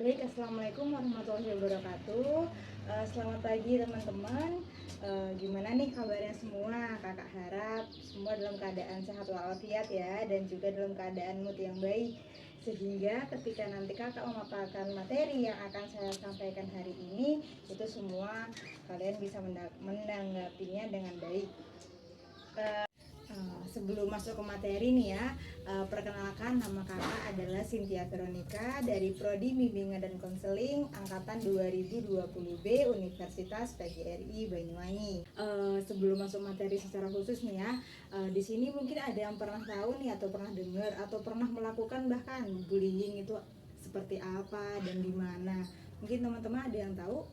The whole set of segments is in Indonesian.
Baik, assalamualaikum warahmatullahi wabarakatuh. Selamat pagi teman-teman. Gimana nih kabarnya semua? Kakak harap semua dalam keadaan sehat walafiat ya, dan juga dalam keadaan mood yang baik, sehingga ketika nanti kakak memaparkan materi yang akan saya sampaikan hari ini, itu semua kalian bisa menanggapinya dengan baik. Sebelum masuk ke materi nih ya, perkenalkan, nama kakak adalah Cynthia Veronica dari Prodi Bimbingan dan Konseling angkatan 2020B Universitas PGRI Banyuwangi. Sebelum masuk materi secara khusus nih ya, di sini mungkin ada yang pernah tahu nih atau pernah dengar atau pernah melakukan bahkan bullying itu seperti apa dan di mana. Mungkin teman-teman ada yang tahu?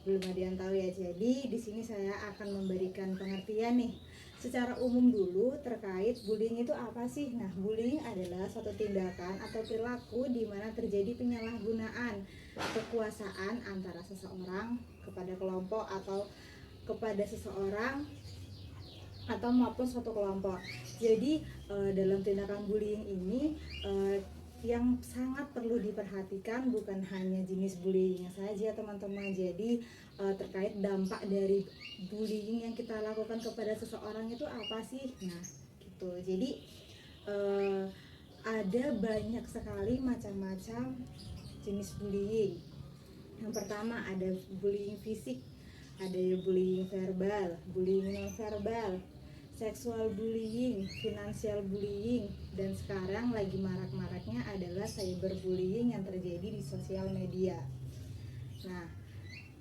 Belum ada yang tahu ya. Jadi di sini saya akan memberikan pengertian nih secara umum dulu terkait bullying itu apa sih. Nah, bullying adalah suatu tindakan atau perilaku di mana terjadi penyalahgunaan kekuasaan antara seseorang kepada kelompok atau kepada seseorang atau maupun suatu kelompok. Jadi dalam tindakan bullying ini yang sangat perlu diperhatikan bukan hanya jenis bullyingnya saja teman-teman. Jadi terkait dampak dari bullying yang kita lakukan kepada seseorang itu apa sih? Nah gitu. Jadi ada banyak sekali macam-macam jenis bullying. Yang pertama ada bullying fisik, ada bullying verbal, bullying non verbal, seksual bullying, finansial bullying, dan sekarang lagi marak-maraknya adalah cyberbullying yang terjadi di sosial media. Nah,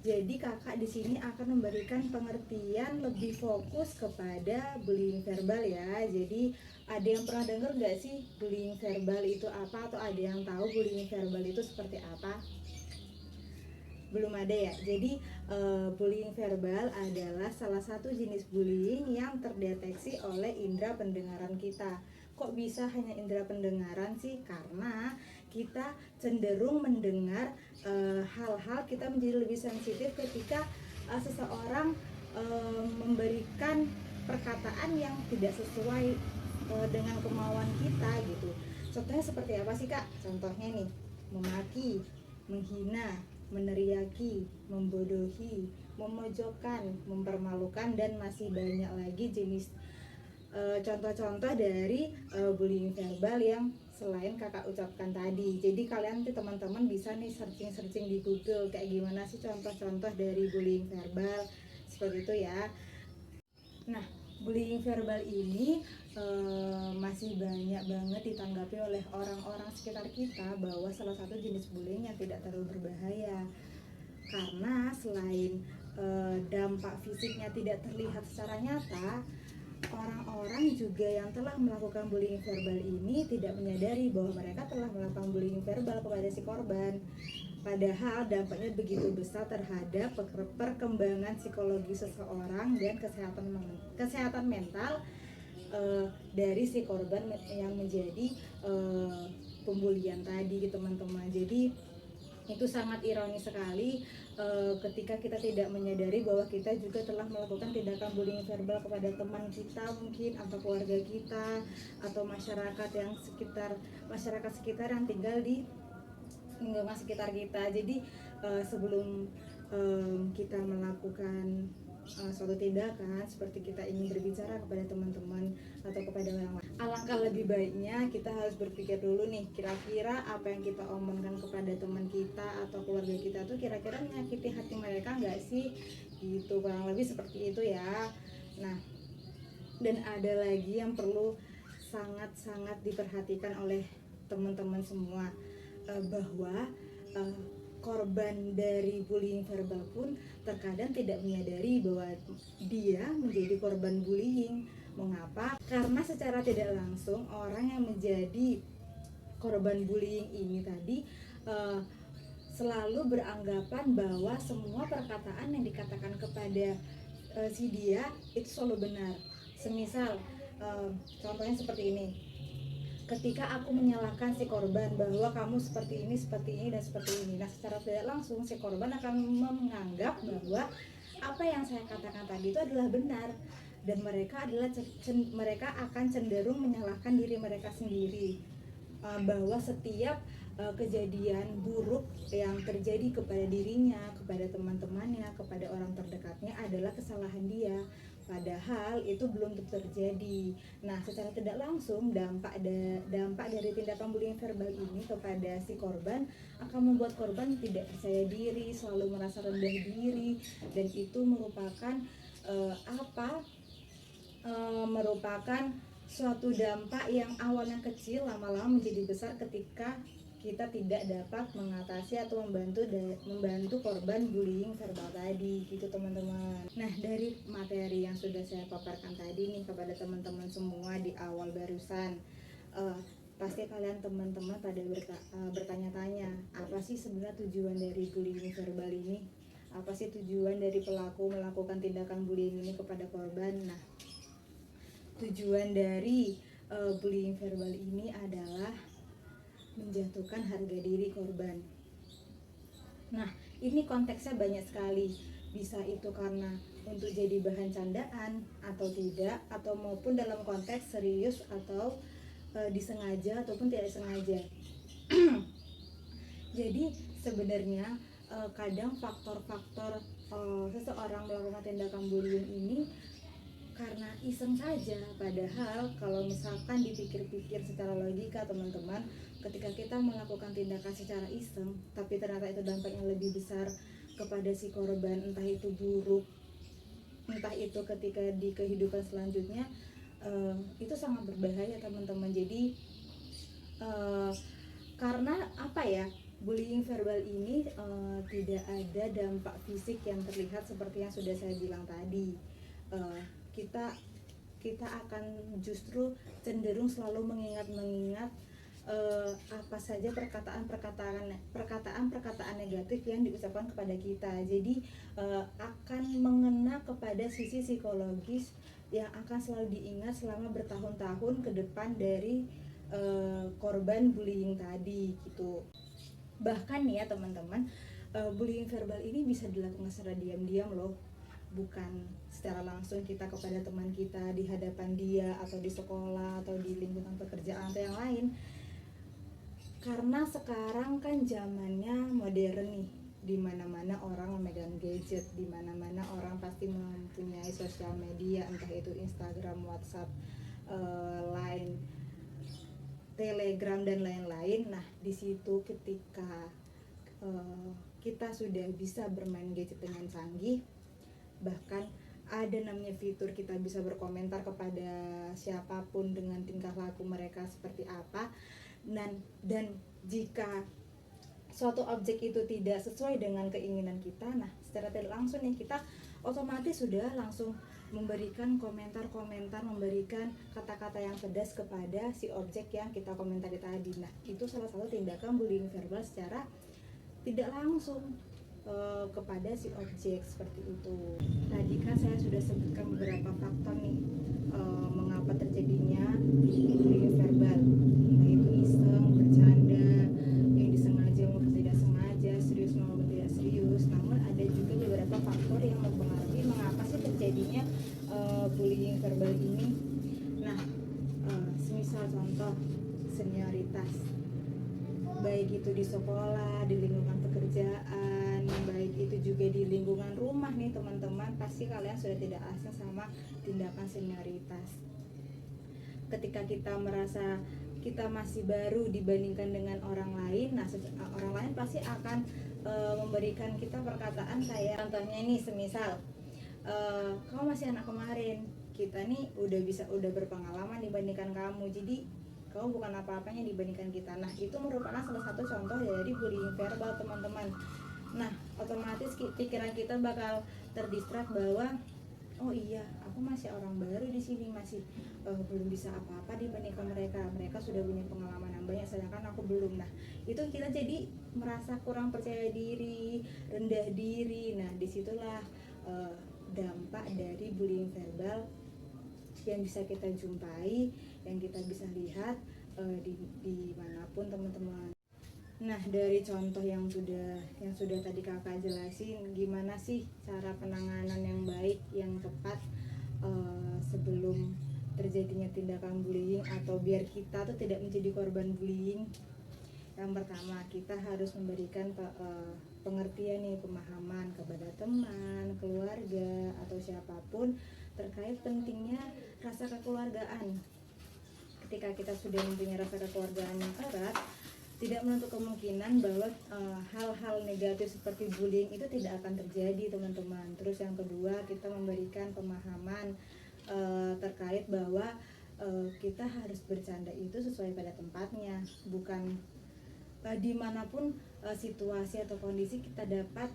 jadi kakak di sini akan memberikan pengertian lebih fokus kepada bullying verbal ya. Jadi ada yang pernah dengar nggak sih bullying verbal itu apa, atau ada yang tahu bullying verbal itu seperti apa? Belum ada ya. Jadi bullying verbal adalah salah satu jenis bullying yang terdeteksi oleh indera pendengaran kita. Kok bisa hanya indera pendengaran sih? Karena kita cenderung mendengar hal-hal, kita menjadi lebih sensitif ketika seseorang memberikan perkataan yang tidak sesuai dengan kemauan kita gitu. Contohnya seperti apa sih Kak? Contohnya nih, memaki, menghina, meneriaki, membodohi, memojokkan, mempermalukan, dan masih banyak lagi jenis contoh-contoh dari bullying verbal yang selain kakak ucapkan tadi. Jadi kalian tuh teman-teman bisa nih searching di Google kayak gimana sih contoh-contoh dari bullying verbal seperti itu ya. Nah, bullying verbal ini masih banyak banget ditanggapi oleh orang-orang sekitar kita bahwa salah satu jenis bullying yang tidak terlalu berbahaya, karena selain dampak fisiknya tidak terlihat secara nyata, orang-orang juga yang telah melakukan bullying verbal ini tidak menyadari bahwa mereka telah melakukan bullying verbal kepada si korban. Padahal dampaknya begitu besar terhadap perkembangan psikologi seseorang dan kesehatan mental dari si korban yang menjadi pembulian tadi teman-teman. Jadi itu sangat ironis sekali ketika kita tidak menyadari bahwa kita juga telah melakukan tindakan bullying verbal kepada teman kita mungkin, atau keluarga kita, atau masyarakat sekitar yang tinggal di lingkungan sekitar kita. Jadi sebelum kita melakukan suatu tindakan seperti kita ingin berbicara kepada teman-teman atau kepada orang lain, alangkah lebih baiknya kita harus berpikir dulu nih, kira-kira apa yang kita omongkan kepada teman kita atau keluarga kita tuh kira-kira menyakiti hati mereka nggak sih, gitu, kurang lebih seperti itu ya. Nah, dan ada lagi yang perlu sangat-sangat diperhatikan oleh teman-teman semua, bahwa korban dari bullying verbal pun terkadang tidak menyadari bahwa dia menjadi korban bullying. Mengapa? Karena secara tidak langsung orang yang menjadi korban bullying ini tadi selalu beranggapan bahwa semua perkataan yang dikatakan kepada si dia itu selalu benar. Semisal contohnya seperti ini, ketika aku menyalahkan si korban bahwa kamu seperti ini, dan seperti ini, nah secara tidak langsung si korban akan menganggap bahwa apa yang saya katakan tadi itu adalah benar, dan mereka akan cenderung menyalahkan diri mereka sendiri, bahwa setiap kejadian buruk yang terjadi kepada dirinya, kepada teman-temannya, kepada orang terdekatnya adalah kesalahan dia, padahal itu belum tentu terjadi. Nah, secara tidak langsung dampak dari tindakan bullying verbal ini kepada si korban akan membuat korban tidak percaya diri, selalu merasa rendah diri, dan itu merupakan merupakan suatu dampak yang awalnya kecil lama-lama menjadi besar ketika kita tidak dapat mengatasi atau membantu korban bullying verbal tadi, gitu teman-teman. Nah, dari materi yang sudah saya paparkan tadi nih kepada teman-teman semua di awal barusan, pasti kalian teman-teman pada bertanya-tanya, apa sih sebenarnya tujuan dari bullying verbal ini? Apa sih tujuan dari pelaku melakukan tindakan bullying ini kepada korban? Nah, tujuan dari bullying verbal ini adalah menjatuhkan harga diri korban. Nah, ini konteksnya banyak sekali. Bisa itu karena untuk jadi bahan candaan atau tidak, atau maupun dalam konteks serius atau disengaja ataupun tidak sengaja. Jadi sebenarnya kadang faktor-faktor seseorang melakukan tindakan bullying ini karena iseng saja, padahal kalau misalkan dipikir-pikir secara logika teman-teman, ketika kita melakukan tindakan secara iseng tapi ternyata itu dampaknya lebih besar kepada si korban, entah itu buruk, entah itu ketika di kehidupan selanjutnya, itu sangat berbahaya teman-teman. Jadi karena apa ya, bullying verbal ini tidak ada dampak fisik yang terlihat seperti yang sudah saya bilang tadi. Kita akan justru cenderung selalu mengingat apa saja perkataan negatif yang diucapkan kepada kita. Jadi akan mengena kepada sisi psikologis yang akan selalu diingat selama bertahun-tahun ke depan dari korban bullying tadi, gitu. Bahkan nih ya teman-teman, bullying verbal ini bisa dilakukan secara diam-diam loh, bukan secara langsung kita kepada teman kita di hadapan dia, atau di sekolah, atau di lingkungan pekerjaan atau yang lain. Karena sekarang kan zamannya modern nih, di mana-mana orang memegang gadget, di mana-mana orang pasti mempunyai sosial media, entah itu Instagram, WhatsApp, Line, Telegram dan lain-lain. Nah, di situ ketika kita sudah bisa bermain gadget dengan canggih, bahkan ada namanya fitur kita bisa berkomentar kepada siapapun dengan tingkah laku mereka seperti apa, dan jika suatu objek itu tidak sesuai dengan keinginan kita, nah secara tidak langsung nih kita otomatis sudah langsung memberikan komentar-komentar, memberikan kata-kata yang pedas kepada si objek yang kita komentari tadi. Nah, itu salah satu tindakan bullying verbal secara tidak langsung kepada si objek, seperti itu. Tadi kan saya sudah sebutkan beberapa faktor nih mengapa terjadinya bullying verbal, entah itu iseng, bercanda, yang disengaja maupun tidak sengaja, serius maupun tidak serius. Namun ada juga beberapa faktor yang mempengaruhi mengapa sih terjadinya bullying verbal ini. Nah, semisal contoh senioritas, baik itu di sekolah, di lingkungan pekerjaan, baik itu juga di lingkungan rumah nih teman-teman, pasti kalian sudah tidak asing sama tindakan senioritas. Ketika kita merasa kita masih baru dibandingkan dengan orang lain, nah orang lain pasti akan memberikan kita perkataan kayak, contohnya ini semisal kamu masih anak kemarin, kita nih udah berpengalaman dibandingkan kamu, jadi kamu bukan apa-apanya dibandingkan kita. Nah, itu merupakan salah satu contoh dari bullying verbal teman-teman. Nah, otomatis pikiran kita bakal terdistrak bahwa oh iya, aku masih orang baru di sini, masih belum bisa apa-apa dibandingkan mereka. Mereka sudah punya pengalaman yang banyak, sedangkan aku belum. Nah, itu kita jadi merasa kurang percaya diri, rendah diri. Nah, disitulah dampak dari bullying verbal yang bisa kita jumpai, yang kita bisa lihat di manapun teman-teman. Nah, dari contoh yang sudah tadi kakak jelasin, gimana sih cara penanganan yang baik, yang tepat sebelum terjadinya tindakan bullying, atau biar kita tuh tidak menjadi korban bullying. Yang pertama, kita harus memberikan pengertian nih, pemahaman kepada teman, keluarga, atau siapapun terkait pentingnya rasa kekeluargaan. Ketika kita sudah mempunyai rasa kekeluargaan yang erat, tidak menutup kemungkinan bahwa hal-hal negatif seperti bullying itu tidak akan terjadi, teman-teman. Terus yang kedua, kita memberikan pemahaman terkait bahwa kita harus bercanda itu sesuai pada tempatnya, bukan dimanapun situasi atau kondisi kita dapat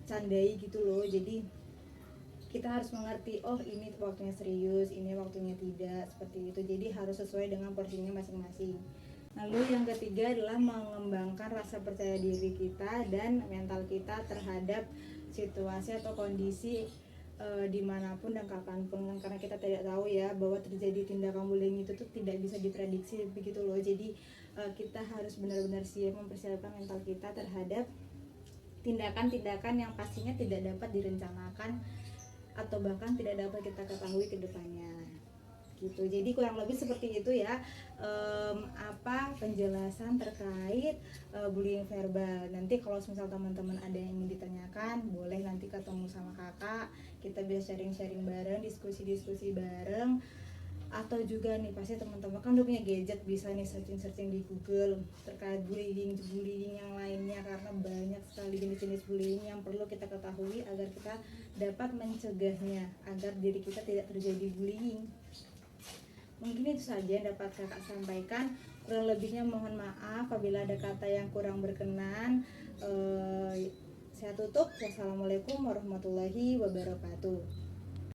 candai gitu loh. Jadi kita harus mengerti, oh ini waktunya serius, ini waktunya tidak, seperti itu. Jadi harus sesuai dengan porsinya masing-masing. Lalu yang ketiga adalah mengembangkan rasa percaya diri kita dan mental kita terhadap situasi atau kondisi dimanapun dan kapanpun, karena kita tidak tahu ya bahwa terjadi tindakan bullying itu tuh tidak bisa diprediksi begitu loh. Jadi kita harus benar-benar siap mempersiapkan mental kita terhadap tindakan-tindakan yang pastinya tidak dapat direncanakan atau bahkan tidak dapat kita ketahui ke depannya gitu. Jadi kurang lebih seperti itu ya, penjelasan terkait bullying verbal. Nanti kalau misal teman-teman ada yang ingin ditanyakan, boleh nanti ketemu sama kakak, kita bisa sharing-sharing bareng, diskusi-diskusi bareng. Atau juga nih, pasti teman-teman kan udah punya gadget, bisa nih searching-searching di Google terkait bullying yang lainnya, karena banyak sekali jenis-jenis bullying yang perlu kita ketahui agar kita dapat mencegahnya, agar diri kita tidak terjadi bullying. Mungkin itu saja yang dapat kakak sampaikan. Kurang lebihnya mohon maaf apabila ada kata yang kurang berkenan. Saya tutup. Wassalamualaikum warahmatullahi wabarakatuh.